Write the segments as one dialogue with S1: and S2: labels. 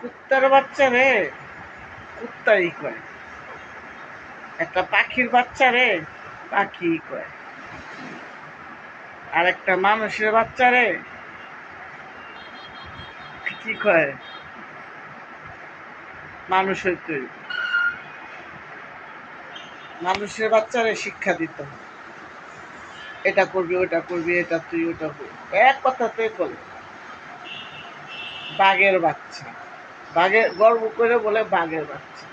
S1: কুত্তার বাচ্চা রে কুত্তাই কয়, একটা পাখির বাচ্চা রে পাখি কয়, আর একটা মানুষের বাচ্চা রে কি কয়, মানুষ হইতে হইবে। মানুষের বাচ্চারে শিক্ষা দিতে হবে, এটা করবি ওটা করবি, এটা তুই ওটা করবি, এক কথাতে বলে বাঘের বাচ্চা। বাঘের গর্ব করে বলে বাঘের বাচ্চা,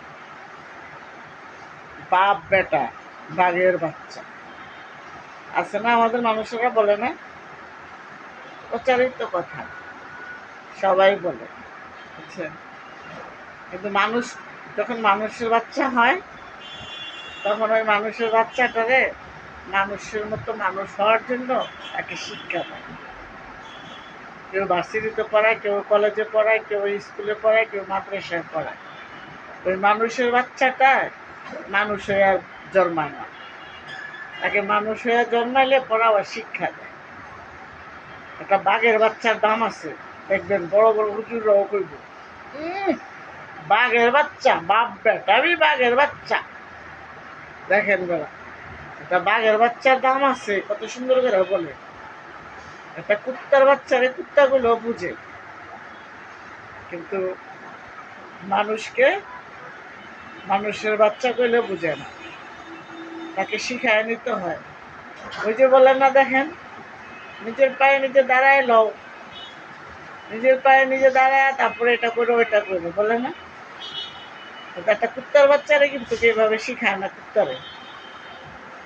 S1: বাপ বেটা বাঘের বাচ্চা। আছে না আমাদের মানুষেরা বলে না, প্রচারিত কথা সবাই বলে, বুঝছেন? কিন্তু মানুষ যখন মানুষের বাচ্চা হয় তখন ওই মানুষের বাচ্চাটারে মানুষের মতো মানুষ হওয়ার জন্য তাকে শিক্ষা দেয়। কেউ ভার্সিটিতে পড়ায়, কেউ কলেজে পড়ায়, কেউ স্কুলে পড়ায়, কেউ মাদ্রাসায় পড়ায়। ওই মানুষের বাচ্চাটা মানুষ হয়ে জন্মায় না, তাকে মানুষ হয়ে জন্মাইলে পড়া আবার শিক্ষা দেয়। একটা বাঘের বাচ্চার দাম আছে, দেখবেন বড় বড় হুজুররাও কইব বাঘের বাচ্চা, বাপ বেটা আমি বাঘের বাচ্চা। দেখেন বেড়া, একটা বাঘের বাচ্চার দাম আছে, কত সুন্দর করে বলে। একটা কুত্তার বাচ্চারে কুত্তাগুলো বুঝে, কিন্তু মানুষকে মানুষের বাচ্চা কইলে বুঝে না, তাকে শিখায় নিতে হয়। ওই যে বলেন না, দেখেন নিজের পায়ে নিজে দাঁড়ায় লও, নিজের পায়ে নিজে দাঁড়ায় তারপরে এটা করো ওইটা করো, বলে না? একটা কুত্তার বাচ্চারে কিন্তু এইভাবে শিখায় না কুত্তারে,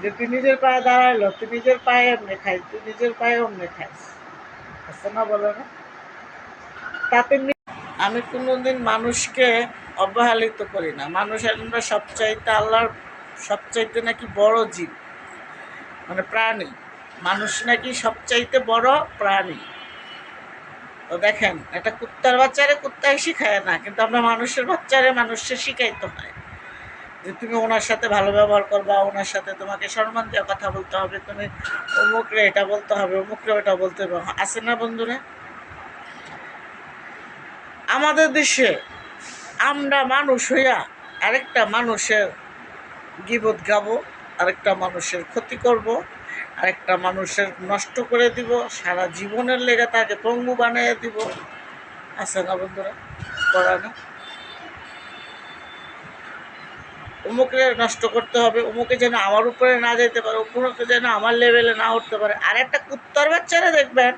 S1: যে তুই নিজের পায়ে দাঁড়াইলো, তুই নিজের পায়ে এমনি খাই, তুই নিজের পায়ে অমনি খাইস, আছে না? বলে না? তাতে আমি কোনোদিন মানুষকে অবহেলিত করি না। মানুষ আমরা সবচাইতে আল্লাহর সবচাইতে নাকি বড় জীব, মানে প্রাণী। মানুষ নাকি সবচাইতে বড় প্রাণী। তো দেখেন, একটা কুত্তার বাচ্চারে কুত্তাই শিখায় না, কিন্তু আমরা মানুষের বাচ্চারে মানুষকে শিখাইতে হয় যে তুমি ওনার সাথে ভালো ব্যবহার করবা, ওনার সাথে তোমাকে সম্মান দিয়ে কথা বলতে হবে, তুমি অমুকরে এটা বলতে হবে, অমুকরে ওটা বলতে হবে। আছে না বন্ধুরা? আমাদের দেশে আমরা মানুষ হইয়া আরেকটা মানুষের গীবত গাবো, আরেকটা মানুষের ক্ষতি করব, আরেকটা মানুষের নষ্ট করে দিব, সারা জীবনের লেগে তাকে পঙ্গু বানিয়ে দিব। আছে না বন্ধুরা? করা না? অমুকে নষ্ট করতে হবে, অমুকে যেন আমার উপরে না যেতে পারে, অমুকে যেন আমার লেভেলে না উঠতে পারে। আর একটা কুত্তার বাচ্চারা দেখবেন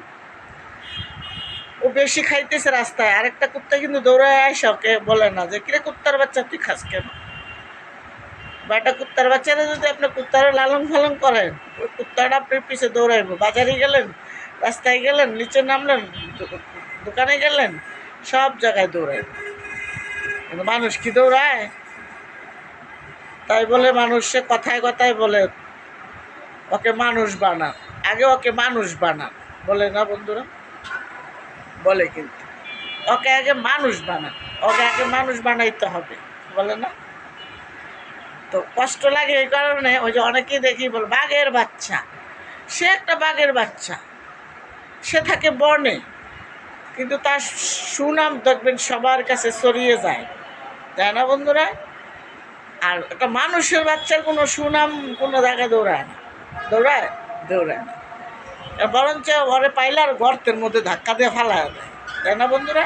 S1: ও বেশি খাইতেছে রাস্তায়, আরেকটা কুত্তা কিন্তু দৌড়ায় আসে, ওকে বলে না যে কিরে কুত্তার বাচ্চা তুই খাস কেন। বা একটা কুত্তার বাচ্চারা যদি আপনি কুত্তারা লালন ফালন করেন, ওই কুত্তাটা আপনার পিছে দৌড়াইব। বাজারে গেলেন, রাস্তায় গেলেন, নিচে নামলেন, দোকানে গেলেন, সব জায়গায় দৌড়াইব। কিন্তু মানুষ কি দৌড়ায়? তাই বলে মানুষে কথায় কথায় বলে ওকে মানুষ বানান, আগে ওকে মানুষ বানান, বলে না বন্ধুরা? বলে কিন্তু ওকে আগে মানুষ বানান, ওকে আগে মানুষ বানাইতে হবে, বলে না? তো কষ্ট লাগে এই কারণে, ওই যে অনেকেই দেখি বল বাঘের বাচ্চা, সে একটা বাঘের বাচ্চা, সে থাকে বনে, কিন্তু তার সুনাম দেখবেন সবার কাছে ছড়িয়ে যায়, তাই না বন্ধুরা? আর একটা মানুষের বাচ্চার কোনো সুনাম কোনো জায়গায় দৌড়ায় না, দৌড়ায় না, বরঞ্চ ওরে পাইলে আর গর্তের মধ্যে ধাক্কা দিয়ে ফালায় দেয়, তাই না বন্ধুরা?